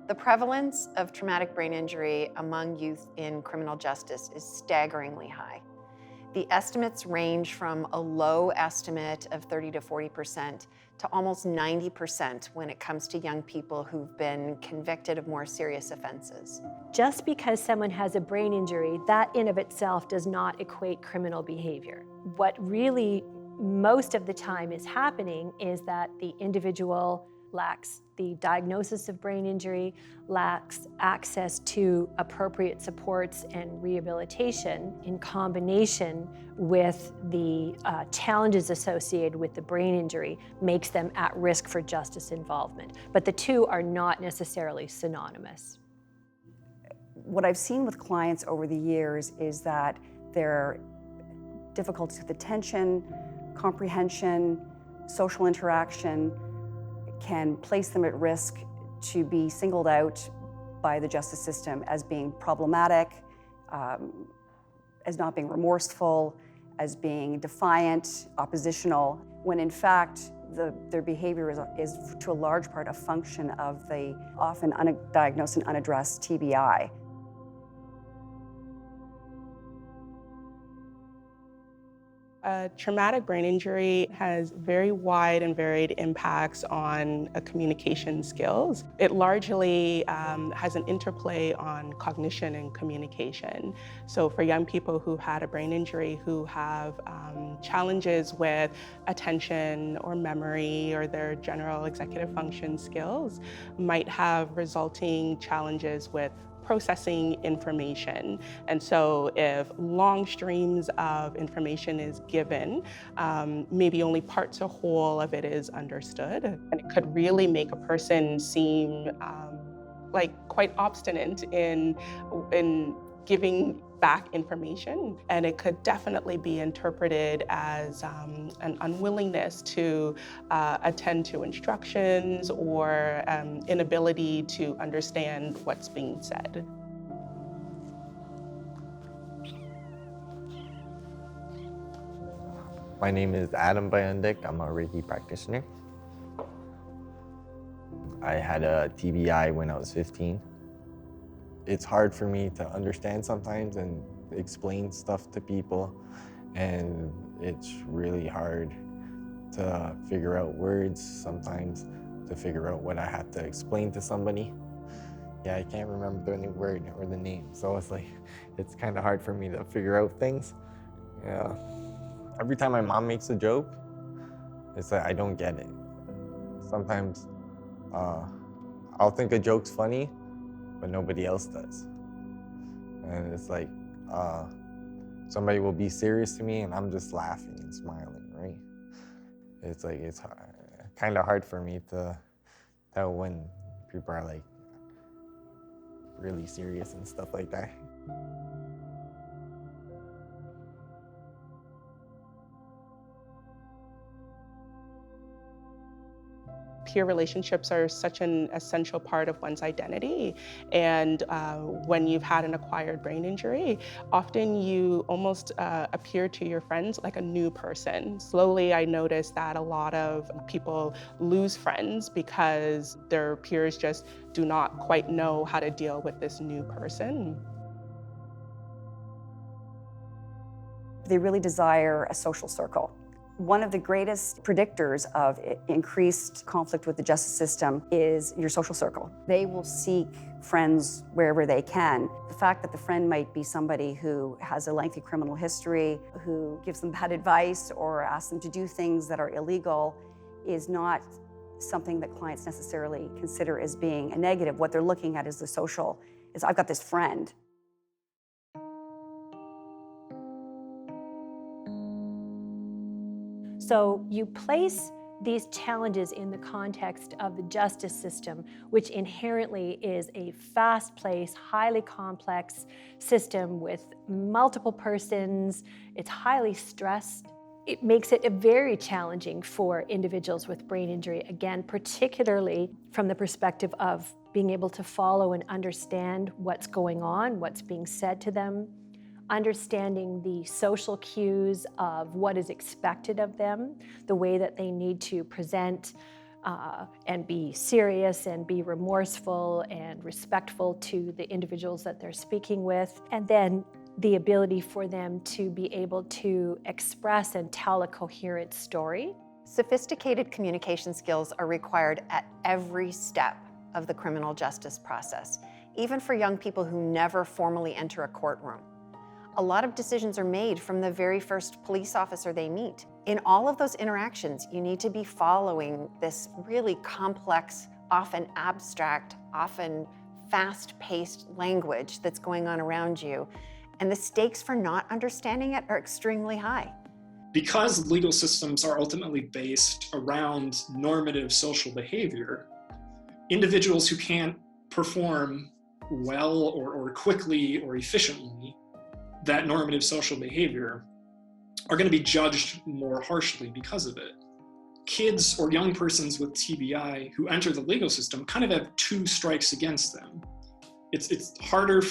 The prevalence of traumatic brain injury among youth in criminal justice is staggeringly high. The estimates range from a low estimate of 30 to 40% to almost 90% when it comes to young people who've been convicted of more serious offenses. Just because someone has a brain injury, that in of itself does not equate criminal behavior. What really most of the time is happening is that the individual lacks the diagnosis of brain injury, lacks access to appropriate supports and rehabilitation in combination with the challenges associated with the brain injury makes them at risk for justice involvement. But the two are not necessarily synonymous. What I've seen with clients over the years is that their difficulties with attention, comprehension, social interaction can place them at risk to be singled out by the justice system as being problematic, as not being remorseful, as being defiant, oppositional, when in fact their behavior is to a large part a function of the often undiagnosed and unaddressed TBI. A traumatic brain injury has very wide and varied impacts on communication skills. It largely has an interplay on cognition and communication. So for young people who had a brain injury who have challenges with attention or memory or their general executive function skills, might have resulting challenges with processing information. And so if long streams of information is given, maybe only parts or whole of it is understood. And it could really make a person seem like quite obstinate in giving back information. And it could definitely be interpreted as an unwillingness to attend to instructions or inability to understand what's being said. My name is Adam Bayandik. I'm a Reiki practitioner. I had a TBI when I was 15. It's hard for me to understand sometimes and explain stuff to people, and it's really hard to figure out words sometimes, to figure out what I have to explain to somebody. Yeah, I can't remember the word or the name, so it's kind of hard for me to figure out things. Yeah. Every time my mom makes a joke, it's like I don't get it. Sometimes I'll think a joke's funny, but nobody else does. And it's like, somebody will be serious to me and I'm just laughing and smiling, right? It's like, it's kind of hard for me to tell when people are like really serious and stuff like that. Peer relationships are such an essential part of one's identity. And when you've had an acquired brain injury, often you almost appear to your friends like a new person. Slowly, I noticed that a lot of people lose friends because their peers just do not quite know how to deal with this new person. They really desire a social circle. One of the greatest predictors of increased conflict with the justice system is your social circle. They will seek friends wherever they can. The fact that the friend might be somebody who has a lengthy criminal history, who gives them bad advice or asks them to do things that are illegal is not something that clients necessarily consider as being a negative. What they're looking at is the social, is I've got this friend. So you place these challenges in the context of the justice system, which inherently is a fast-paced, highly complex system with multiple persons. It's highly stressed. It makes it very challenging for individuals with brain injury, again, particularly from the perspective of being able to follow and understand what's going on, what's being said to them, understanding the social cues of what is expected of them, the way that they need to present and be serious and be remorseful and respectful to the individuals that they're speaking with. And then the ability for them to be able to express and tell a coherent story. Sophisticated communication skills are required at every step of the criminal justice process, even for young people who never formally enter a courtroom. A lot of decisions are made from the very first police officer they meet. In all of those interactions, you need to be following this really complex, often abstract, often fast-paced language that's going on around you, and the stakes for not understanding it are extremely high. Because legal systems are ultimately based around normative social behavior, individuals who can't perform well or quickly or efficiently that normative social behavior are going to be judged more harshly because of it. Kids or young persons with TBI who enter the legal system kind of have two strikes against them. It's harder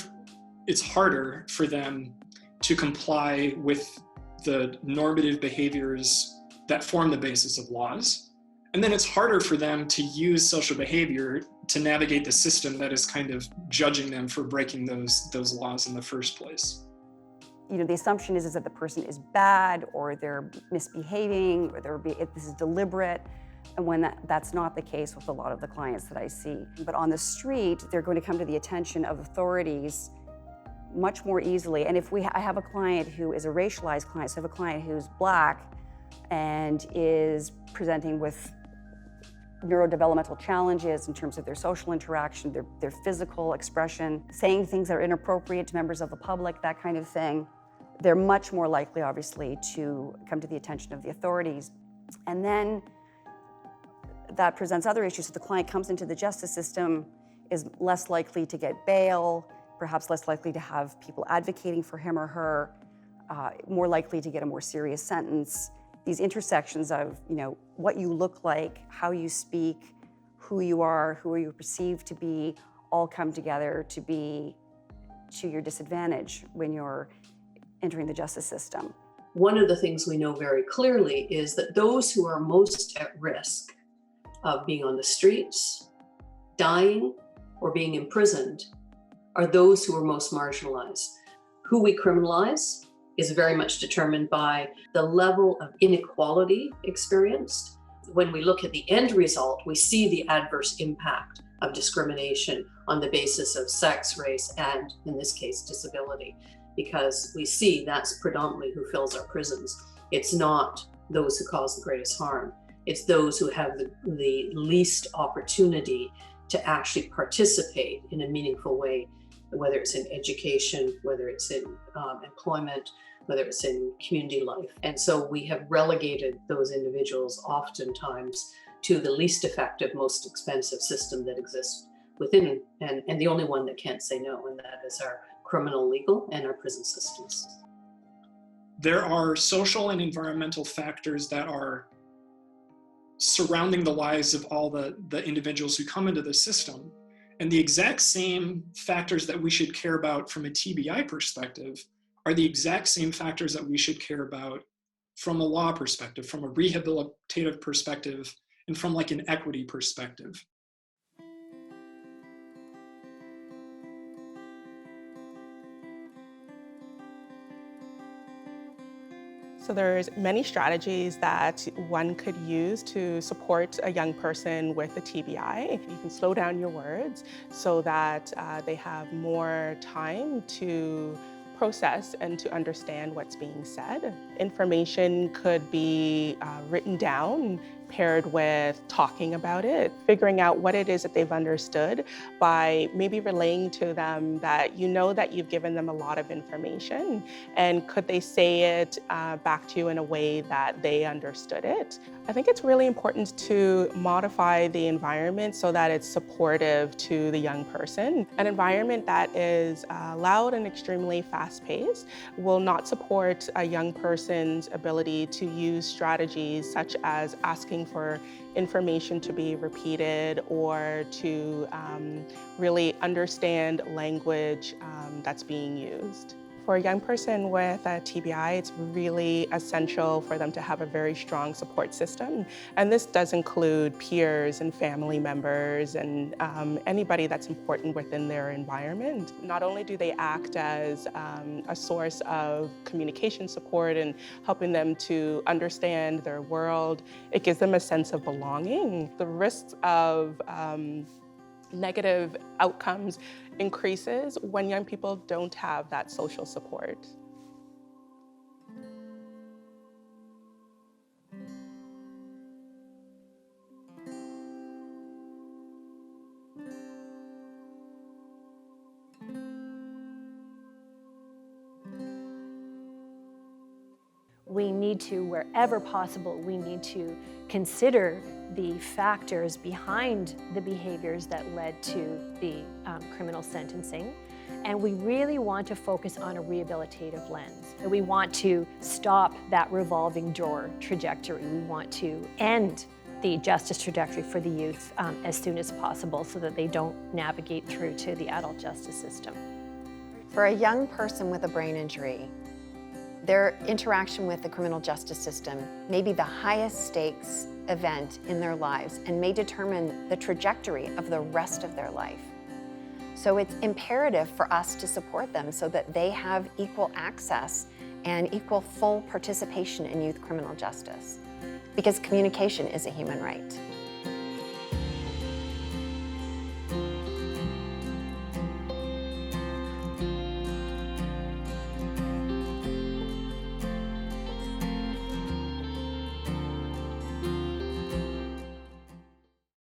for them to comply with the normative behaviors that form the basis of laws. And then it's harder for them to use social behavior to navigate the system that is kind of judging them for breaking those laws in the first place. You know, the assumption is that the person is bad or they're misbehaving or this is deliberate. And when that's not the case with a lot of the clients that I see. But on the street, they're going to come to the attention of authorities much more easily. And I have a client who is a racialized client, so I have a client who's Black and is presenting with neurodevelopmental challenges in terms of their social interaction, their physical expression, saying things that are inappropriate to members of the public, that kind of thing. They're much more likely, obviously, to come to the attention of the authorities. And then that presents other issues. So the client comes into the justice system, is less likely to get bail, perhaps less likely to have people advocating for him or her, more likely to get a more serious sentence. These intersections of, you know, what you look like, how you speak, who you are perceived to be, all come together to be to your disadvantage when you're entering the justice system. One of the things we know very clearly is that those who are most at risk of being on the streets, dying, or being imprisoned are those who are most marginalized. Who we criminalize is very much determined by the level of inequality experienced. When we look at the end result, we see the adverse impact of discrimination on the basis of sex, race, and in this case, disability, because we see that's predominantly who fills our prisons. It's not those who cause the greatest harm. It's those who have the least opportunity to actually participate in a meaningful way, whether it's in education, whether it's in employment, whether it's in community life. And so we have relegated those individuals oftentimes to the least effective, most expensive system that exists within, and the only one that can't say no, and that is our criminal legal and our prison systems. There are social and environmental factors that are surrounding the lives of all the individuals who come into the system. And the exact same factors that we should care about from a TBI perspective are the exact same factors that we should care about from a law perspective, from a rehabilitative perspective, and from like an equity perspective. So there's many strategies that one could use to support a young person with a TBI. You can slow down your words so that they have more time to process and to understand what's being said. Information could be written down, paired with talking about it, figuring out what it is that they've understood by maybe relaying to them that you know that you've given them a lot of information, and could they say it back to you in a way that they understood it. I think it's really important to modify the environment so that it's supportive to the young person. An environment that is loud and extremely fast-paced will not support a young person's ability to use strategies such as asking for information to be repeated or to really understand language that's being used. For a young person with a TBI, it's really essential for them to have a very strong support system. And this does include peers and family members and anybody that's important within their environment. Not only do they act as a source of communication support and helping them to understand their world, it gives them a sense of belonging. The risks of negative outcomes increases when young people don't have that social support. We need to, wherever possible, we need to consider the factors behind the behaviors that led to the criminal sentencing. And we really want to focus on a rehabilitative lens. We want to stop that revolving door trajectory. We want to end the justice trajectory for the youth as soon as possible so that they don't navigate through to the adult justice system. For a young person with a brain injury, their interaction with the criminal justice system may be the highest stakes event in their lives and may determine the trajectory of the rest of their life. So it's imperative for us to support them so that they have equal access and equal full participation in youth criminal justice, because communication is a human right.